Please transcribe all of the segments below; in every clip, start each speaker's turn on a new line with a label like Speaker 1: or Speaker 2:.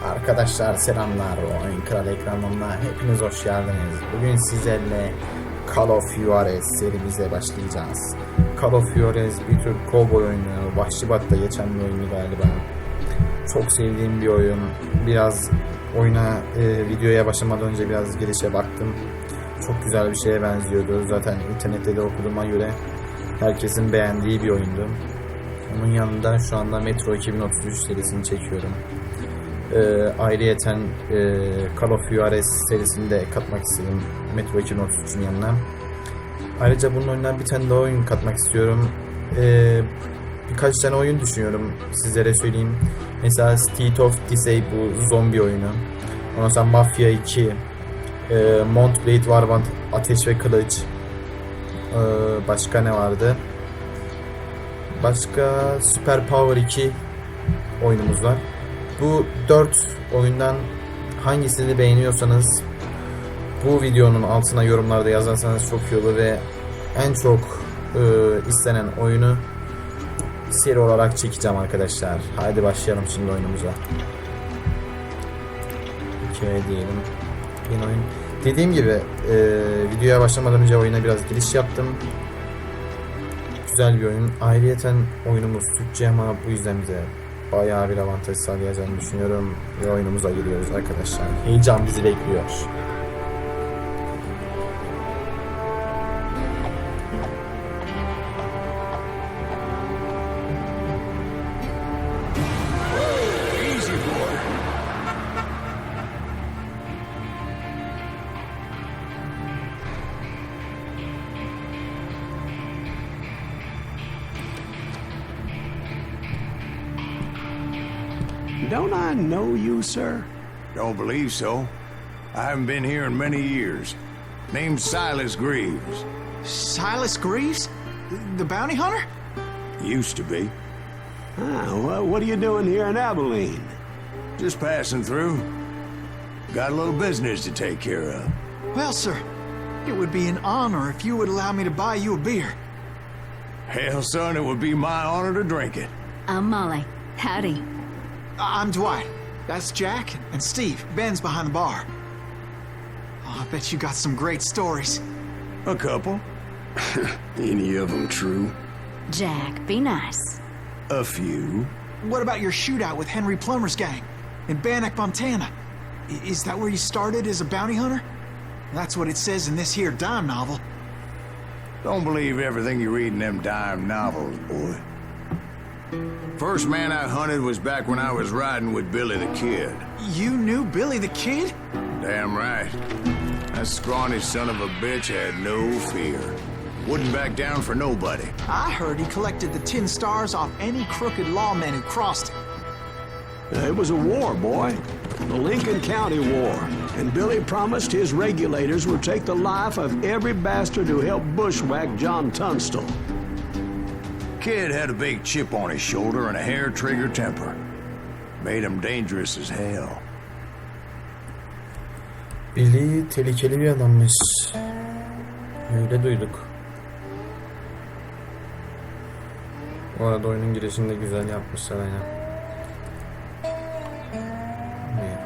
Speaker 1: Arkadaşlar selamlar, Oyun Kral ekranına hepiniz hoş geldiniz. Bugün sizlerle Call of Juarez serimize başlayacağız. Call of Juarez bir tür kovboy oyunu, Vahşi Batı'da geçen bir oyunu galiba. Çok sevdiğim bir oyun. Biraz oyuna, videoya başlamadan önce biraz girişe baktım. Çok güzel bir şeye benziyordu. Zaten internette de okuduğuma göre herkesin beğendiği bir oyundu. Onun yanında şu anda Metro 2033 serisini çekiyorum. Ayrıyeten Call of Juarez serisini de katmak istedim Metro 2033'ün yanına. Ayrıca bunun oyundan bir tane daha oyun katmak istiyorum. Birkaç tane oyun düşünüyorum, sizlere söyleyeyim. Mesela State of Decay, bu zombi oyunu. Ondan sonra Mafia 2, Mountblade Warband, Ateş ve Kılıç. Başka ne vardı? Başka Super Power 2 oyunumuz var. Bu 4 oyundan hangisini beğeniyorsanız bu videonun altına yorumlarda yazarsanız çok iyi olur ve en çok istenen oyunu seri olarak çekeceğim arkadaşlar. Haydi başlayalım şimdi oyunumuza. Hikaye diyelim. Yeni oyun. Dediğim gibi videoya başlamadan önce oyuna biraz giriş yaptım. Güzel bir oyun. Ayrıyeten oyunumuz Türkçe ama bu yüzden bize bayağı bir avantaj sağlayacağını düşünüyorum ve oyunumuza giriyoruz arkadaşlar. Heyecan bizi bekliyor.
Speaker 2: Don't I know you, sir?
Speaker 3: Don't believe so. I haven't been here in many years. Name's Silas Greaves.
Speaker 4: Silas Greaves? The bounty hunter?
Speaker 3: Used to be.
Speaker 2: Well, what are you doing here in Abilene?
Speaker 3: Just passing through. Got a little business to take care of.
Speaker 4: Well, sir, it would be an honor if you would allow me to buy you a beer.
Speaker 3: Hell, son, it would be my honor to drink it.
Speaker 5: I'm Molly. Howdy.
Speaker 4: I'm Dwight. That's Jack and Steve. Ben's behind the bar. Oh, I bet you got some great stories.
Speaker 3: A couple.
Speaker 2: Any of them true?
Speaker 5: Jack, be nice.
Speaker 3: A few.
Speaker 4: What about your shootout with Henry Plummer's gang in Bannock, Montana? Is that where you started as a bounty hunter? That's what it says in this here dime novel.
Speaker 3: Don't believe everything you read in them dime novels, boy. First man I hunted was back when I was riding with Billy the Kid.
Speaker 4: You knew Billy the Kid?
Speaker 3: Damn right. That scrawny son of a bitch had no fear. Wouldn't back down for nobody.
Speaker 4: I heard he collected the 10 stars off any crooked lawmen who crossed him.
Speaker 2: It was a war, boy. The Lincoln County War. And Billy promised his regulators would take the life of every bastard who helped bushwhack John Tunstall.
Speaker 3: Kid had a big chip on his shoulder and a hair-trigger temper. Made him dangerous as hell.
Speaker 1: Billy tehlikeli bir adammış. Öyle duyduk. Bu arada oyunun girişini de güzel yapmışlar aynen.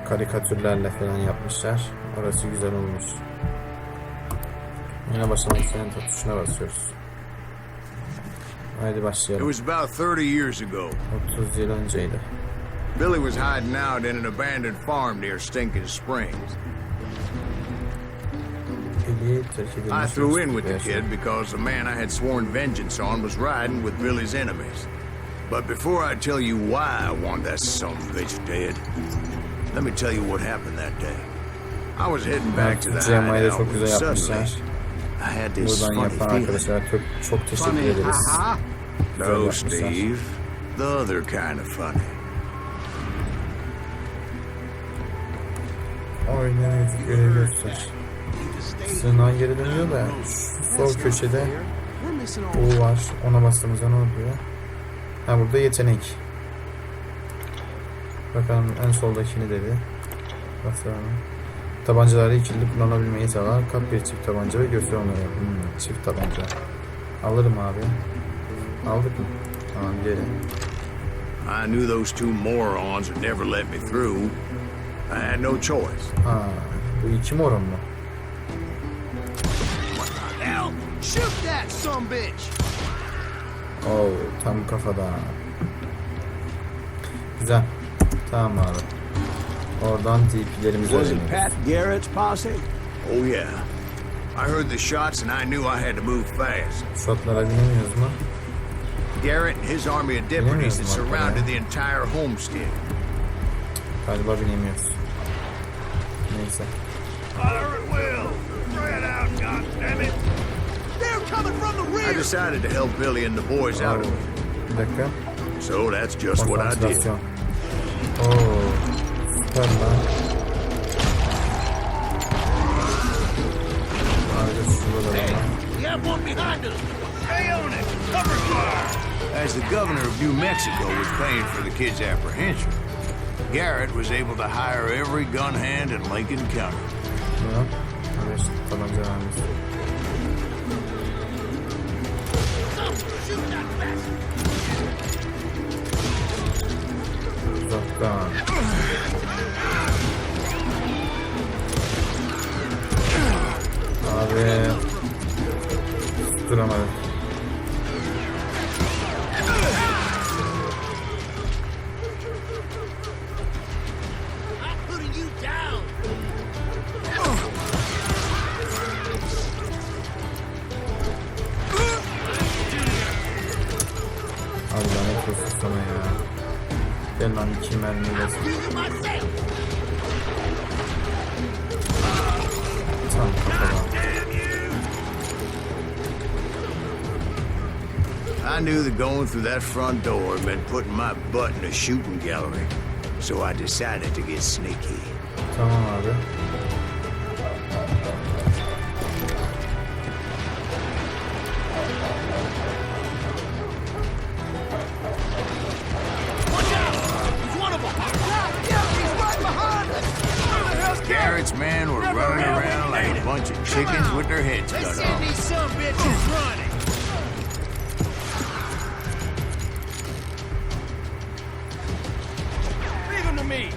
Speaker 1: Karikatürlerle falan yapmışlar. Orası güzel olmuş. Yine başlamak isteyen tuşuna basıyoruz. Haydi başlayalım.
Speaker 3: It was about 30 years ago.
Speaker 1: 30 yıl önceydi.
Speaker 3: Billy was hiding out in an abandoned farm near Stinking Springs. I threw in with the kid because the man I had sworn vengeance on was riding with Billy's enemies. But before I tell you why I want that son of a bitch dead, let me tell you what happened that day. I was heading back to the hideout when suddenly I had this funny feeling.
Speaker 1: Çok teşekkür ederiz.
Speaker 3: No, Steve. The other kind of funny.
Speaker 1: Aynen görev göster. Sığınağa geri dönüyor da şu sol köşede U var. Ona bastığımızda ne oluyor? Ha, burada yetenek. Bakalım en soldakini dedi. Bakalım. Tabancaları ikili kullanabilmeyi sağlar. Kap bir çift tabanca ve göster onları. Çift tabanca. Alırım abi. Aldık mı? Tamam, gelin.
Speaker 3: I knew those two morons would never let me through. I had no choice.
Speaker 1: Ha, bu iki morun mu?
Speaker 3: Hell, shoot that sumbitch!
Speaker 1: Oo, tam kafada. Güzel. Tamam abi. Oradan DP'lerimizi
Speaker 2: Was it
Speaker 1: öğreniyoruz.
Speaker 2: Pat Garrett's posse?
Speaker 3: Oh yeah. I heard the shots and I knew I had to move fast.
Speaker 1: Shotlara binemiyoruz mu?
Speaker 3: Garrett and his army of deputies had surrounded the entire homestead.
Speaker 1: Galiba binemiyoruz. Neyse.
Speaker 3: Fire at will! Spread out, goddammit! They're coming from the rear! I decided to help Billy and the boys out of it.
Speaker 1: Bir dakika.
Speaker 3: So that's just what I did.
Speaker 1: Konsantrasyon. Oo, süper lan. Ayrıca şurada da var.
Speaker 3: We have one behind us! Stay on it! Cover fire! As the governor of New Mexico was paying for the kid's apprehension, Garrett was able to hire every gun hand in Lincoln County.
Speaker 1: Ya. Evet, tabanca vermiş. Uzaktan. Abi. Duramadım. Abi lanet olsun sana ya. Gel lan 2 mermiyle. Tam kafadan.
Speaker 3: I knew that going through that front door meant putting my butt in a shooting gallery, so I decided to get sneaky.
Speaker 1: Tamam abi.
Speaker 3: Garrett's men were running around like a bunch of chickens with their heads cut off.
Speaker 6: These some bitches running. Leave them to me.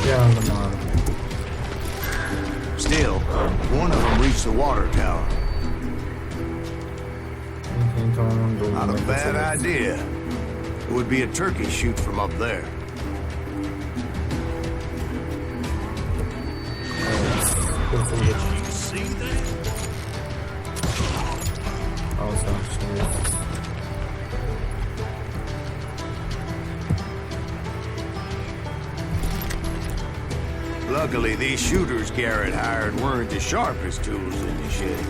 Speaker 1: Yandım abi.
Speaker 3: Still, one of them reached the water tower.
Speaker 1: Senin tamamen doldu.
Speaker 3: Not a bad idea. It would be a turkey shoot from up there.
Speaker 1: Kurtulduk. Al sana şimdi.
Speaker 3: Luckily, these shooters Garrett hired weren't the sharpest tools in the shed.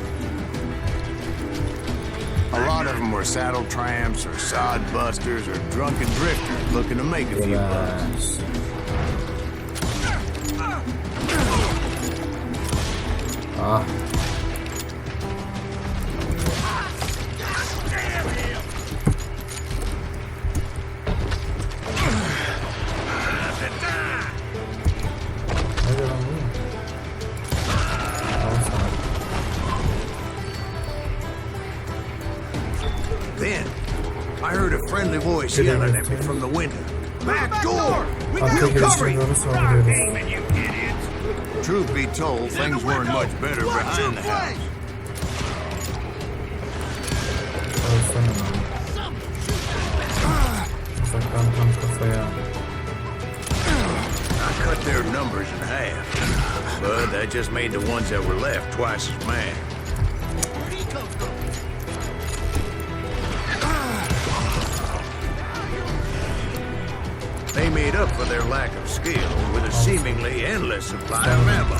Speaker 3: A lot of them were saddle tramps or sod busters or drunken drifters looking to make a few bucks.
Speaker 1: Relax. Ah. Hadi lan bu. Al sana.
Speaker 3: Then, I heard a friendly voice yelling at me from the window. Back door! We got
Speaker 1: Arka
Speaker 3: you covered!
Speaker 1: girişini sağlıyoruz.
Speaker 3: You idiots! Truth be told, things weren't much better behind the house.
Speaker 1: Al sana lan. Uzaktan tam kafaya.
Speaker 3: I cut their numbers in half, but that just made the ones that were left twice as mad. They made up for their lack of skill with a seemingly endless supply of ammo.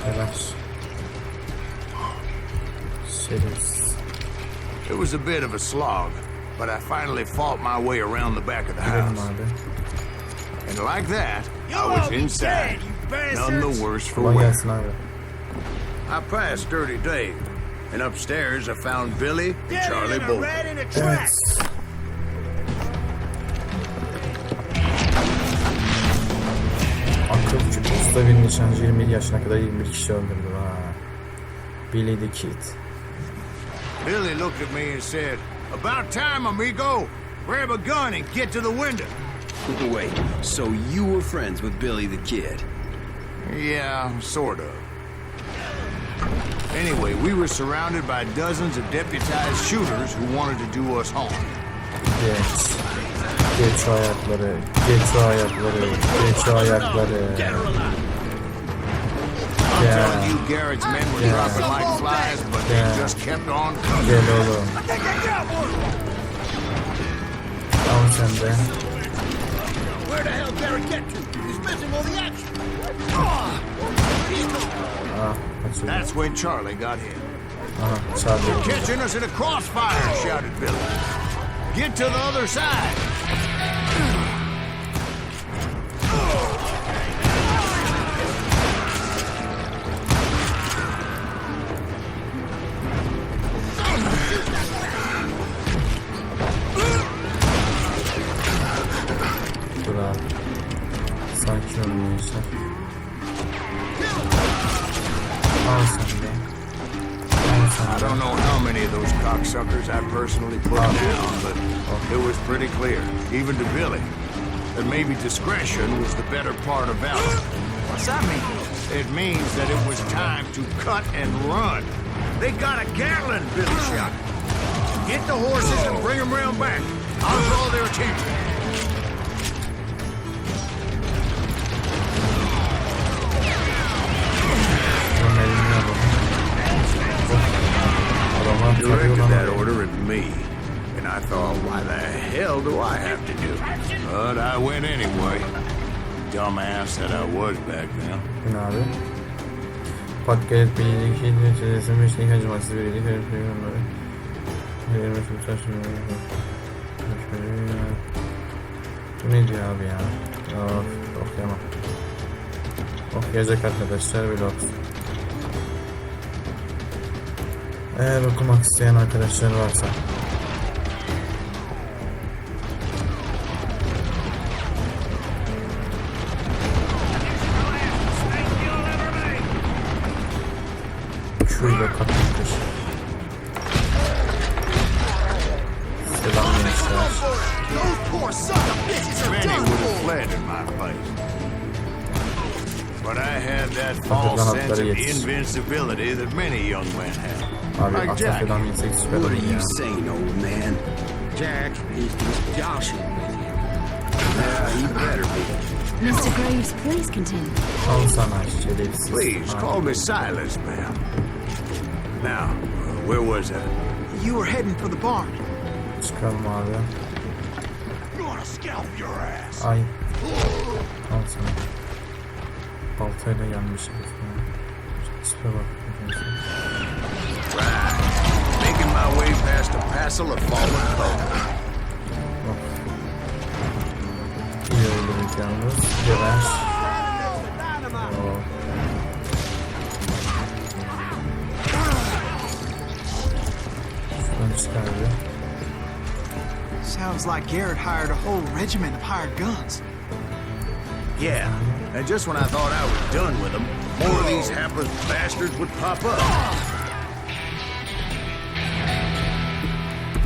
Speaker 1: Relax. Şerefsiz.
Speaker 3: It was a bit of a slog, but I finally fought my way around the back of the
Speaker 1: Girelim
Speaker 3: house.
Speaker 1: abi.
Speaker 3: And like that, I was inside, none the worse for
Speaker 1: Kolay
Speaker 3: wear.
Speaker 1: gelsin abi.
Speaker 3: I passed Dirty Dave, and upstairs I found Billy and Charlie Bolton.
Speaker 1: Evet. Akıl küçük usta bir nişancı 21 yaşına kadar 21 kişi öldürdü ha. Billy the Kid.
Speaker 3: Billy looked at me and said, "About time, amigo. Grab a gun and get to the window."
Speaker 7: Wait, so you were friends with Billy the Kid?
Speaker 3: Yeah, sort of. Anyway, we were surrounded by dozens of deputized shooters who wanted to do us harm.
Speaker 1: Geç. Geç şu ayakları. Geç şu ayakları. Geç şu ayakları.
Speaker 3: I'm telling you, Garrett's men were dropping like flies, but they just kept on coming.
Speaker 1: Gel oğlum. Al sen de.
Speaker 6: Where the hell Garrett get to? He's missing all the action.
Speaker 1: Ah, kaçıyor.
Speaker 3: That's when Charlie got hit.
Speaker 1: Aha, Charlie.
Speaker 3: Catching us in a crossfire, shouted Billy. Get to the other side.
Speaker 1: Dur abi. Sakin olun gençler. Al sen de. Al sen
Speaker 3: I
Speaker 1: de.
Speaker 3: don't know how many of those cocksuckers I personally put down, but it was pretty clear, even to Billy, that maybe discretion was the better part of valor.
Speaker 4: What's that mean?
Speaker 3: It means that it was time to cut and run. They got a Gatling, Billy shouted. Get the horses and bring them round back. I'll draw their attention. Directed that order at me, and I thought, why the hell do I have to do it? But I went anyway. Dumbass that I was back then.
Speaker 1: Bu ne abi? Patlayıp bildiği çizilmiş ilk acımasız bir iyilik onları. Bu ne diyor abi ya? Of, okuyamam. Okuyacak arkadaşlar vlog. Eğer okumak isteyen arkadaşlar varsa. Şurada katmıştır. Selam gençler.
Speaker 3: Many would have fled in my place. But I had that false sense of invincibility that many young men have.
Speaker 1: Abi
Speaker 3: Like
Speaker 1: atla
Speaker 3: Jack.
Speaker 1: falan yesek süper
Speaker 7: What
Speaker 1: olur
Speaker 7: are
Speaker 1: ya.
Speaker 7: you saying, old man?
Speaker 6: Jack is joshing with you.
Speaker 7: Yeah, you better be.
Speaker 5: Mr. Graves, please continue.
Speaker 1: Al sana şerefsiz.
Speaker 3: Please, call me Silas, ma'am. Now, where was I?
Speaker 4: You were heading for the barn.
Speaker 1: Çıkalım abi.
Speaker 6: You want to scalp your ass?
Speaker 1: Ay. Al sana. Baltayla yanmış herif. Süper bak.
Speaker 3: Making my way past a passel of fallen bones.
Speaker 1: İyi öldürük yalnız. Geber. Oh. Şuradan çıkardı.
Speaker 4: Sounds like Garrett hired a whole regiment of hired guns.
Speaker 3: Yeah, and just when I thought I was done with them, more of these hapless bastards would pop up.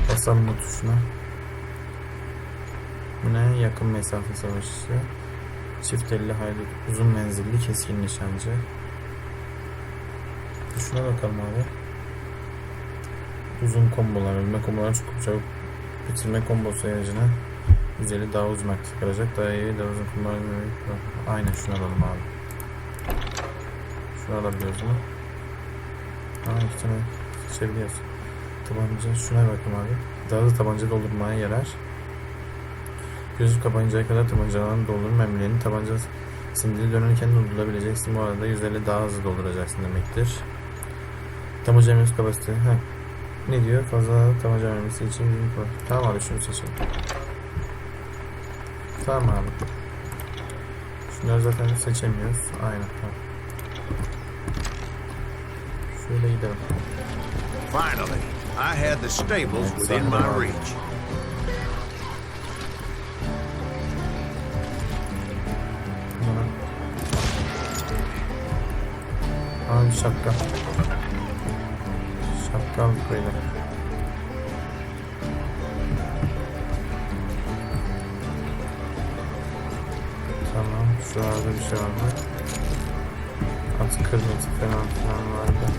Speaker 1: Basalım bu tuşuna. Bu ne? Yakın mesafe savaşçısı. Çift elli haydut. Uzun menzilli keskin nişancı. Şuna bakalım abi. Uzun kombolar. Ölme kombolar çok çabuk bitirme kombosu sayacına. Güzeli daha uzun aktif kalacak. Daha iyi, daha uzun kombolar. Aynen şunu alalım abi. Şunu alabiliyoruz mu? İki tane seçebiliyoruz. Tabanca. Şuna bakın abi. Daha da tabanca doldurmaya yarar. Gözü kapanıncaya kadar tabancalarını doldurun mermilerini tabanca sindiri dönerken doldurabileceksin. Bu arada 150 daha hızlı dolduracaksın demektir. Tabanca mermisi kapasite. Ne diyor? Fazla tabanca mermisi için tamam abi şunu seçelim. Tamam abi. Şunları zaten seçemiyoruz. Aynen tamam. Şöyle gidelim.
Speaker 3: Finally, I had the stables within my reach.
Speaker 1: Abi şapka. Kaldık böyle. Tamam. Şu arada bir şey var mı? At kırmızı falan vardı.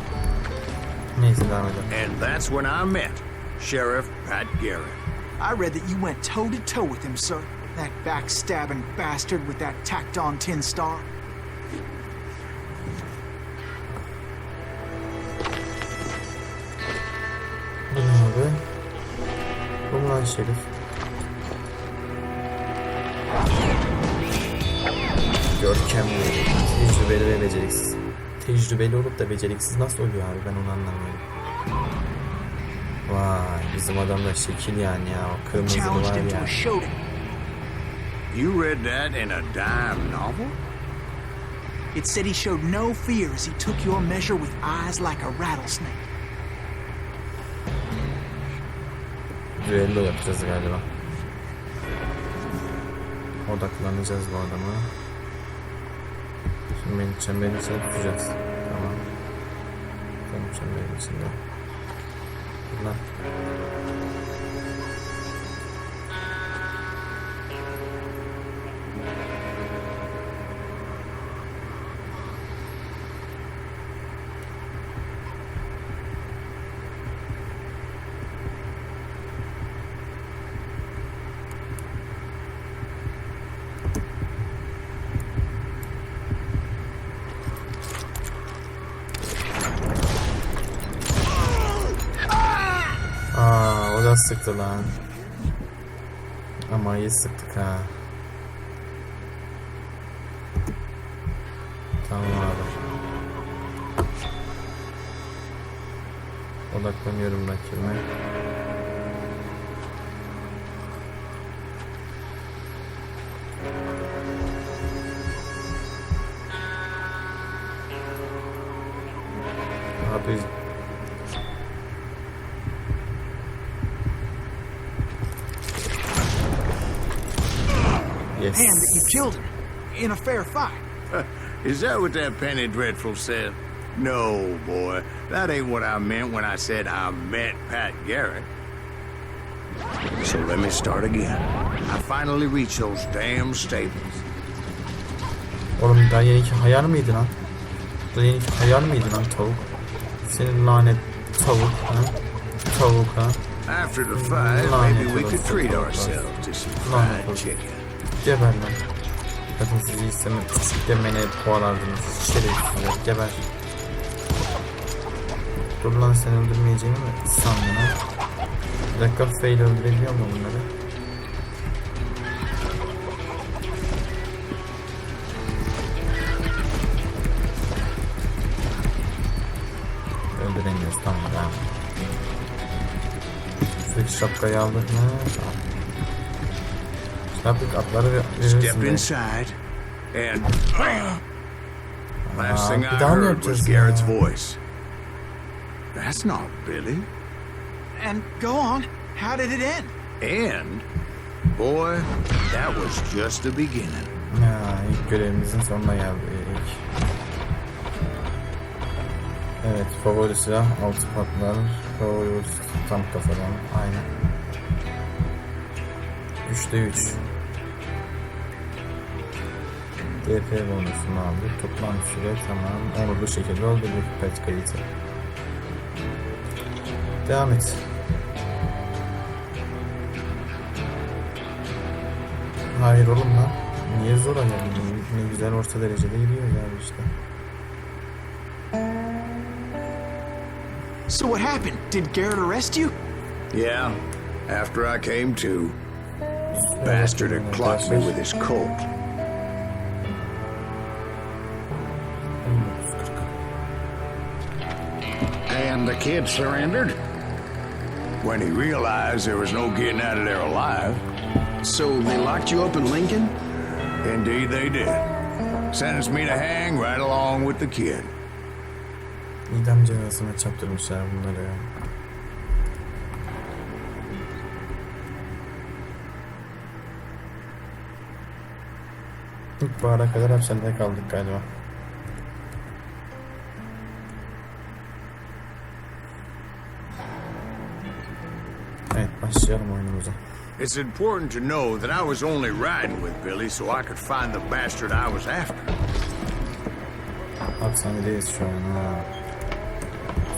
Speaker 1: Neyse devam edelim.
Speaker 3: And that's when I met Sheriff Pat Garrett.
Speaker 4: I read that you went toe to toe with him, sir. That backstabbing bastard with that tacked on tin star.
Speaker 1: Bu ne abi? Bu mu lan Şerif? Görkemli, tecrübeli ve beceriksiz. Tecrübeli olup da beceriksiz nasıl oluyor abi, ben onu anlamıyorum. Vay, bizim adam da şekil yani ya, o kırmızılı
Speaker 4: Challenged
Speaker 1: var
Speaker 4: him to
Speaker 1: ya.
Speaker 4: a showdown.
Speaker 3: You read that in a dime novel?
Speaker 4: It said he showed no fear as he took your measure with eyes like a rattlesnake.
Speaker 1: Düello yapacağız galiba. Odaklanacağız bu adama. Şimdi beni çemberin içine tutacağız. Tamam. Tamam, çemberin içinde. Lan. O da sıktı lan. Ama iyi sıktık ha. Tamam abi. Odaklanıyorum rakibime. Abi yes.
Speaker 4: And that you killed him in a fair fight.
Speaker 3: Is that what that Penny Dreadful said? No, boy. That ain't what I meant when I said I met Pat Garrett. So let me start again. I finally reached those damn stables.
Speaker 1: Oğlum daha yeniki hayal mıydı lan? Daha yeniki hayal mıydı lan tavuk? Senin lanet tavuk ha? Tavuk ha?
Speaker 3: After the fight, maybe we could treat ourselves to some fried chicken.
Speaker 1: Geber lan. Zaten sizi istemene kovalardınız. Şerefsizler, geber. Dur lan, seni öldürmeyeceğimi mi sandın ha? Bir dakika, fail öldürebiliyor mu bunları? Öldüremiyoruz, tamam tamam. Sürekli şapkayı aldık mı? Tamam. Şapkık atları verirsin.
Speaker 3: Step inside and last thing I
Speaker 1: bir daha mı
Speaker 3: heard was
Speaker 1: yapacağız
Speaker 3: Garrett's
Speaker 1: ya?
Speaker 3: voice. That's not Billy.
Speaker 4: And go on. How did it end?
Speaker 3: And boy, that was just the beginning.
Speaker 1: Ya, ilk görevimizin sonuna geldik. Evet, favori silah altı patlar. Favori tam kafadan. Aynen. 3'te 3. DP bonusunu aldık. Toplam süre tamam. Onurlu şekilde oldu bu pet kayıtı. Devam et. Hayır oğlum lan. Niye zor ayarladın? Ne güzel orta derecede gidiyor yani işte.
Speaker 4: So what happened? Did Garrett arrest you?
Speaker 3: Yeah, after I came to, bastard had clocked me with his Colt.
Speaker 6: And the kid surrendered?
Speaker 3: When he realized there was no getting out of there alive,
Speaker 7: So they locked you up in Lincoln?
Speaker 3: indeed they did. Sentenced me to hang right along with the kid.
Speaker 1: İdam cezasına çarptırmışlar bunları ya. İlkbahara kadar hapishanede kaldık galiba. Evet, başlayalım oyunumuza.
Speaker 3: It's important to know that I was only riding with Billy so I could find the bastard I was after.
Speaker 1: Hapishanedeyiz şu an ha.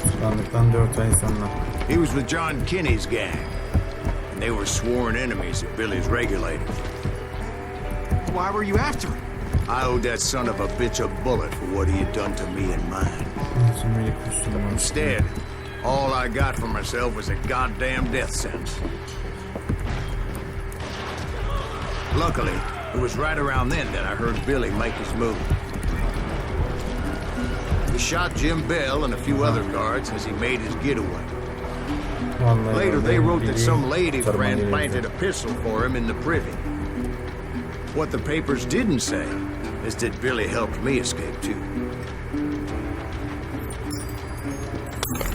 Speaker 1: Tutuklandıktan 4 ay sonra.
Speaker 3: He was with John Kinney's gang, and they were sworn enemies of Billy's regulators.
Speaker 4: Why were you after him?
Speaker 3: I owed that son of a bitch a bullet for what he had done to me and mine.
Speaker 1: Şimdi kurşunum.
Speaker 3: Instead, all I got for myself was a goddamn death sentence. Luckily, it was right around then that I heard Billy make his move. He shot Jim Bell and a few other guards as he made his getaway. Later, they wrote that some lady friend planted a pistol for him in the privy. What the papers didn't say is that Billy helped me escape too.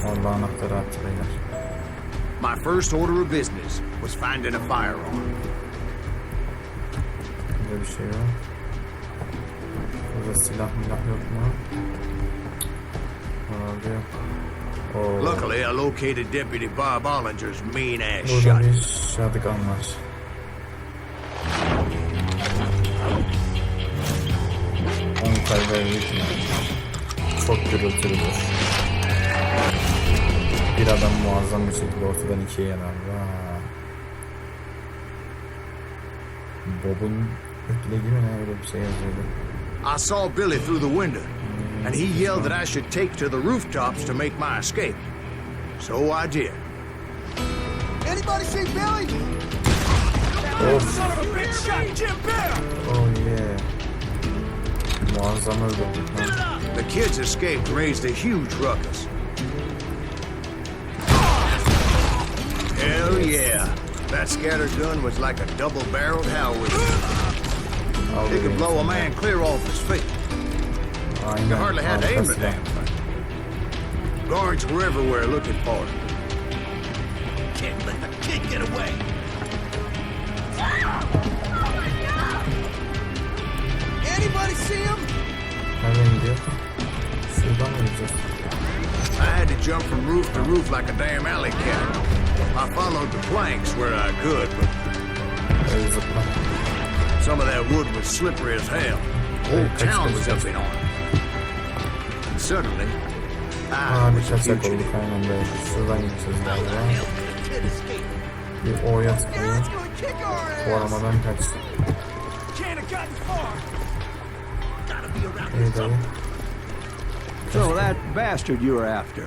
Speaker 1: Allah anahtarı attı beyler.
Speaker 3: My first order of business was finding a firearm.
Speaker 1: Burada bir şey var. Burada silah yok mu? Herhalde yok. Oo.
Speaker 3: Luckily, I located Deputy Bob Ollinger's mean-ass
Speaker 1: Burada
Speaker 3: shot.
Speaker 1: bir şadıkan var. Çok gürültülüdür. Bir adam muazzam bir şekilde ortadan ikiye yanar. Bob'un ötüle gibi ne öyle bir şey yazıyordu.
Speaker 3: I saw Billy through the window, and he yelled that I should take to the rooftops to make my escape. So I did.
Speaker 6: Anybody see Billy?
Speaker 1: Of.
Speaker 6: Son of a bitch shot Jim Bell!
Speaker 1: Oh yeah. Muazzam öldürdük lan.
Speaker 3: The kids escaped and raised a huge ruckus. Hell yeah. That scatter gun was like a double-barreled Howitzer. It could blow a man clear off his feet. You hardly had to aim the damn thing. Guards were everywhere looking for him.
Speaker 6: Can't let the kid get away! Anybody see him?
Speaker 1: Nereden gidiyor? Şuradan mı gideceğiz?
Speaker 3: I had to jump from roof to roof like a damn alley cat. I followed the planks where I could, but
Speaker 1: Öyle zıpla.
Speaker 3: some of that wood was slippery as hell. The whole town was up in arms. And suddenly, I
Speaker 1: Bir
Speaker 3: was a
Speaker 1: kaçak
Speaker 3: fugitive.
Speaker 1: olduk aynen böyle. Şuradan gideceğiz galiba.
Speaker 6: Kid escaped.
Speaker 1: Bir O'ya tıklayın.
Speaker 6: It's gonna kick our ass!
Speaker 1: Kovalamadan kaç.
Speaker 6: Can't have gotten far! Gotta be around
Speaker 1: İyi dayı.
Speaker 2: So that bastard you were after,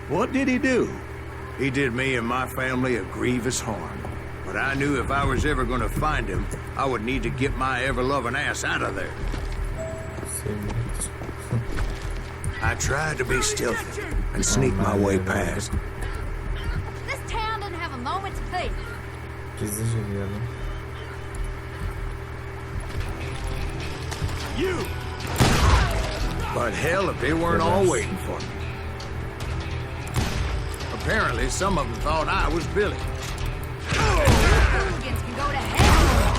Speaker 2: what did he do?
Speaker 3: He did me and my family a grievous harm. But I knew if I was ever going to find him, I would need to get my ever-loving ass out of there.
Speaker 1: Sevgili.
Speaker 3: I tried to be stealthy and sneak my way past.
Speaker 5: This town doesn't have a moment's peace.
Speaker 1: Gizlice gidelim.
Speaker 3: You! But hell, if they weren't all waiting for me. Apparently, some of them thought I was Billy.
Speaker 5: Hooligans can go to hell.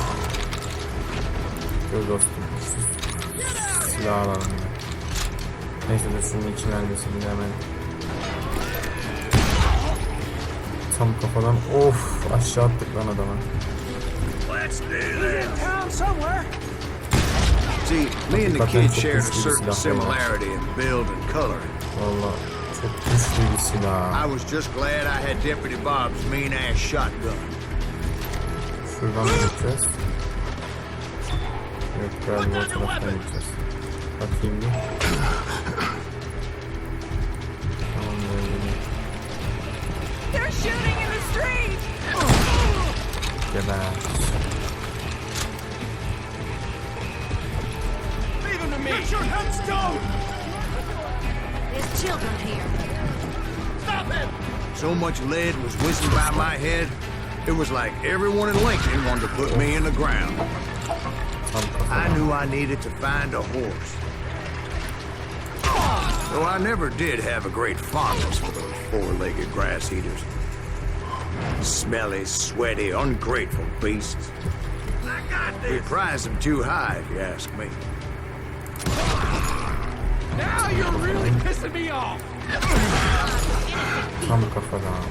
Speaker 1: Gör dostum. Silah alalım. Neyse de şunun için neredesin bir hemen. Tam kafadan of aşağı attık lan adama.
Speaker 3: Let's do this.
Speaker 6: town somewhere!
Speaker 3: See, me and the kid shared a certain similarity in build and coloring.
Speaker 1: Valla çok güçlü bir silah.
Speaker 3: I was just glad I had Deputy Bob's mean-ass shotgun.
Speaker 1: Şuradan mı gideceğiz? Yok galiba o taraftan gideceğiz. Bakayım bir. Tamam böyle.
Speaker 5: They're shooting in the street.
Speaker 1: Geber.
Speaker 6: Leave him to me! Get your headstone!
Speaker 5: There's children here.
Speaker 6: Stop him!
Speaker 3: So much lead was whizzing by my head, it was like everyone in Lincoln wanted to put me in the ground.
Speaker 1: Tam
Speaker 3: I
Speaker 1: kafadan.
Speaker 3: knew I needed to find a horse. Though I never did have a great fondness for those four-legged grass eaters. Smelly, sweaty, ungrateful beasts. We prize them too high, if you ask me.
Speaker 6: Now you're really pissing me off!
Speaker 1: Tam kafadan.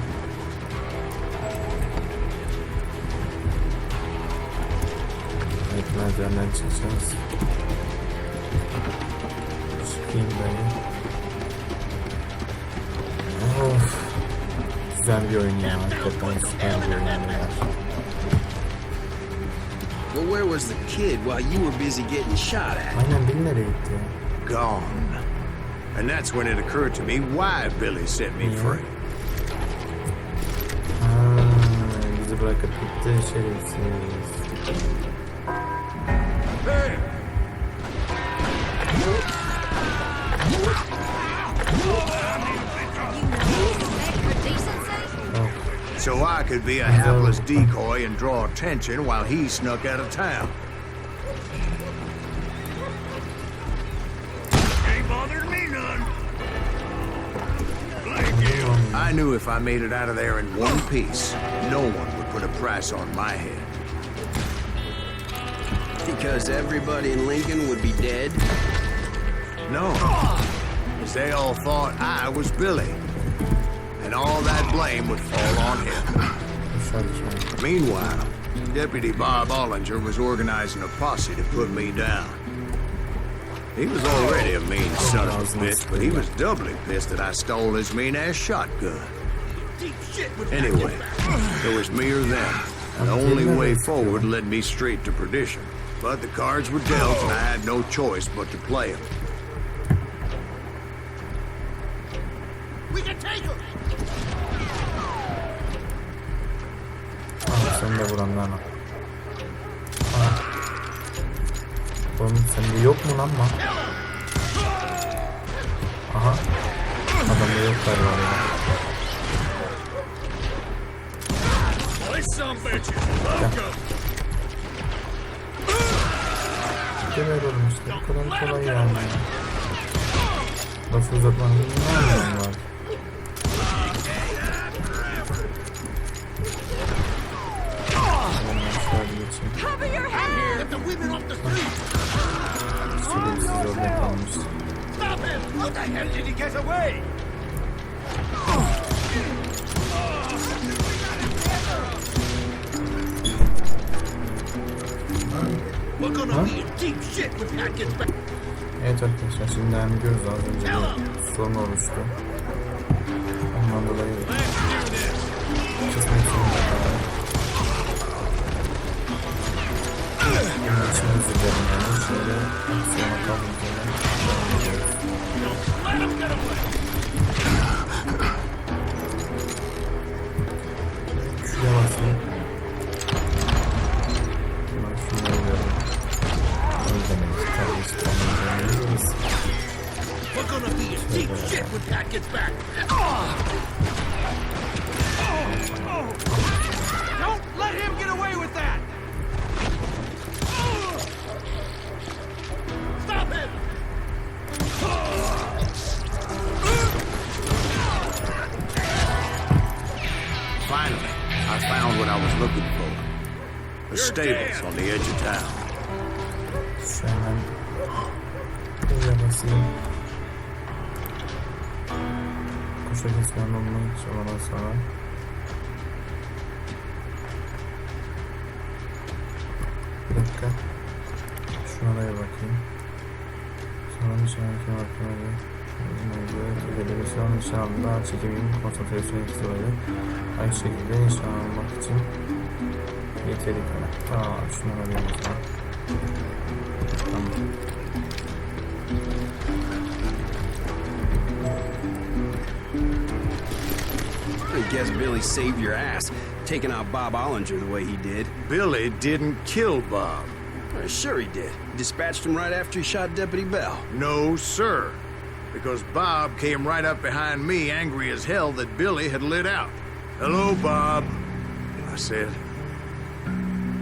Speaker 1: Evet, merdivenden çıkacağız. Çıkayım dayı. Of. Güzel bir oyun ya. Hakikaten süper bir oyun ya.
Speaker 7: Well, where was the kid while you were busy getting shot at?
Speaker 1: Aynen, Bill nereye gitti?
Speaker 3: Gone. And that's when it occurred to me why Billy set me free.
Speaker 1: Bizi bırakıp gitti şerefsiz.
Speaker 3: Hey! So I could be a hapless decoy and draw attention while he snuck out of town. Ain't bothered me none. I knew if I made it out of there in one piece, no one would put a price on my head.
Speaker 7: Because everybody in Lincoln would be dead?
Speaker 3: No, because they all thought I was Billy. And all that blame would fall on him. Meanwhile, Deputy Bob Ollinger was organizing a posse to put me down. He was already a mean son of a bitch, but he was doubly pissed that I stole his mean-ass shotgun. Anyway, it was me or them, and the only way forward led me straight to perdition. But the cards were dealt, and I had no choice but to play them.
Speaker 6: We can take him!
Speaker 1: Sen de vuranlar var. Oğlum sende yok mu lan ma? Aha. Adamda yok galiba ya. Geber oğlum işte. Bu kadar kolay yani. Lafı uzatmanın ne anlamı var?
Speaker 5: Cover your head!
Speaker 6: Get the women off the street!
Speaker 1: Şerefsiz orada kalmış.
Speaker 6: Stop him! How the hell did he get away? We're gonna be in deep shit when Pat gets back.
Speaker 1: Evet arkadaşlar, şimdi devam ediyoruz. Az önce bir sorun oluştu. Ondan dolayı kesmek zorunda kaldım. Bunun için özür dilerim yani. Şöyle aksiyona kalmayacağım. Şuraya basayım. Şunu alıyorum. O yüzden tabii çıkamayacağım.
Speaker 6: We're gonna be in deep shit when Pat gets back. Don't let him get away with that! Stop him!
Speaker 3: Finally, I found what I was looking for. The stables on the edge of town.
Speaker 1: Şu hemen buraya basayım. Koşa kesmem olmayı ondan sonra. Bir dakika. Şuna da bakayım. Sonra nişanlık hakkında Türkiye'de bir nişanlıda çekimin konsantrasyon etkisi oluyor. Aynı şekilde nişan almak için yeteri kadar. Şuna da bir mesela. Tamam.
Speaker 7: I guess Billy saved your ass, taking out Bob Ollinger the way he did.
Speaker 3: Billy didn't kill Bob.
Speaker 7: Sure he did. Dispatched him right after he shot Deputy Bell.
Speaker 3: No, sir. Because Bob came right up behind me, angry as hell that Billy had lit out. Hello, Bob, I said.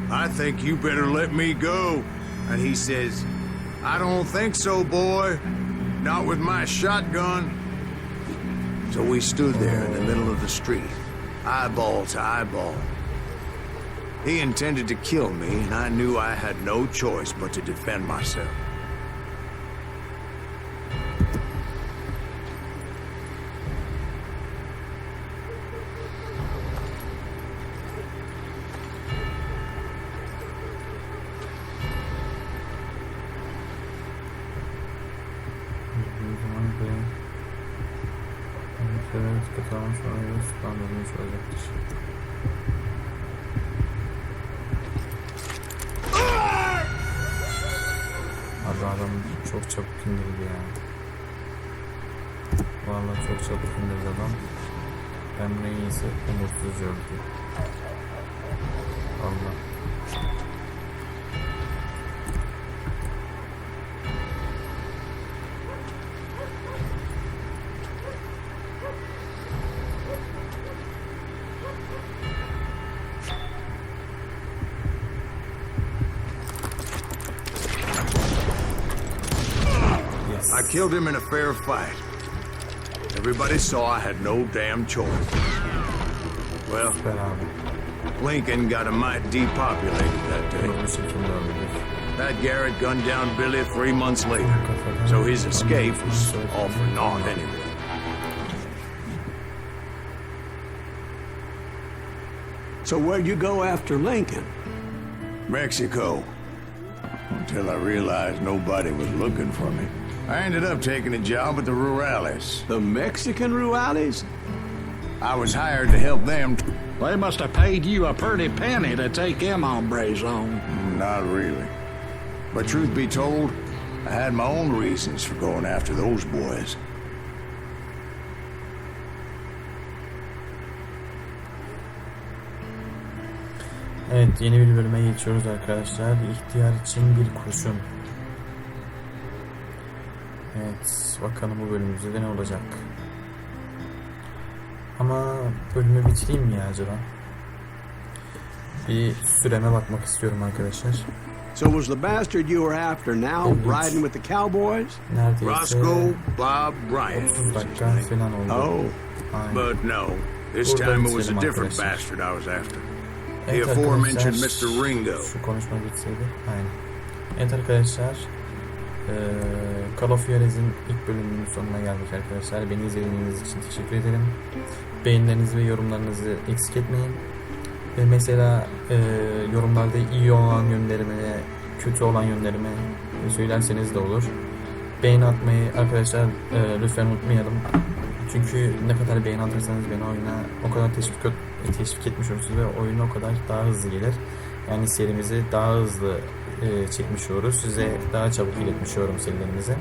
Speaker 3: I think you better let me go. And he says, I don't think so, boy. Not with my shotgun. So we stood there in the middle of the street, eyeball to eyeball. He intended to kill me, and I knew I had no choice but to defend myself.
Speaker 1: Evet, katılan sonra spamlanmış olacaktır. Abi adam çok çabuk indirdi ya. Vallahi çok çabuk indirdi adam. Ben bunu en iyisi umutsuzca öldüm. Allah.
Speaker 3: I killed him in a fair fight. Everybody saw I had no damn choice. Well,
Speaker 1: Süper abi.
Speaker 3: Lincoln got a mite depopulated that day.
Speaker 1: Bu şekilde öldük.
Speaker 3: That Garrett gunned down Billy 3 months later, so his escape was all for naught anyway.
Speaker 2: So where'd you go after Lincoln?
Speaker 3: Mexico. Until I realized nobody was looking for me. I ended up taking a job at the Rurales.
Speaker 2: The Mexican Rurales?
Speaker 3: I was hired to help them.
Speaker 6: They must have paid you a pretty penny to take them hombres on.
Speaker 3: Not really. But truth be told, I had my own reasons for going after those boys.
Speaker 1: Evet, yeni bir bölüme geçiyoruz arkadaşlar. İhtiyar için bir kurşun. Evet, bakalım bu bölümümüzde de ne olacak. Ama bölümü bitireyim mi ya acaba? Bir süreme bakmak istiyorum arkadaşlar.
Speaker 2: So was the bastard you were after now riding with the cowboys?
Speaker 1: Neredeyse
Speaker 3: Roscoe Bob Bryant.
Speaker 1: 30 dakika falan oldu.
Speaker 3: Oh,
Speaker 1: Aynen.
Speaker 3: but no. This
Speaker 1: Buradan
Speaker 3: time it was a
Speaker 1: bitirelim
Speaker 3: different
Speaker 1: arkadaşlar.
Speaker 3: bastard I was after. The
Speaker 1: Evet
Speaker 3: aforementioned
Speaker 1: arkadaşlar,
Speaker 3: Mr. Ringo.
Speaker 1: şu konuşma bitseydi. Aynen. Evet arkadaşlar, Call of Juarez'in ilk bölümünün sonuna geldik arkadaşlar. Beni izlediğiniz için teşekkür ederim. Beğenilerinizi ve yorumlarınızı eksik etmeyin. Ve mesela yorumlarda iyi olan yönlerimi, kötü olan yönlerimi söylerseniz de olur. Beğeni atmayı arkadaşlar lütfen unutmayalım. Çünkü ne kadar beğeni atarsanız beni oyuna o kadar teşvik etmiş olursunuz ve oyuna o kadar daha hızlı gelir. Yani serimizi daha hızlı çekmiş oluruz. Size daha çabuk iletmiş olurum serilerimizi.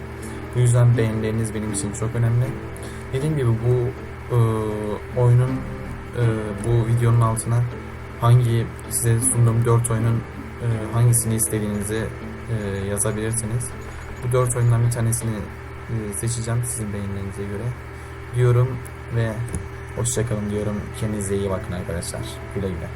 Speaker 1: Bu yüzden beğenileriniz benim için çok önemli. Dediğim gibi bu oyunun bu videonun altına size sunduğum 4 oyunun hangisini istediğinizi yazabilirsiniz. Bu 4 oyundan bir tanesini seçeceğim sizin beğenilerinize göre diyorum ve hoşça kalın diyorum. Kendinize iyi bakın arkadaşlar. Güle güle.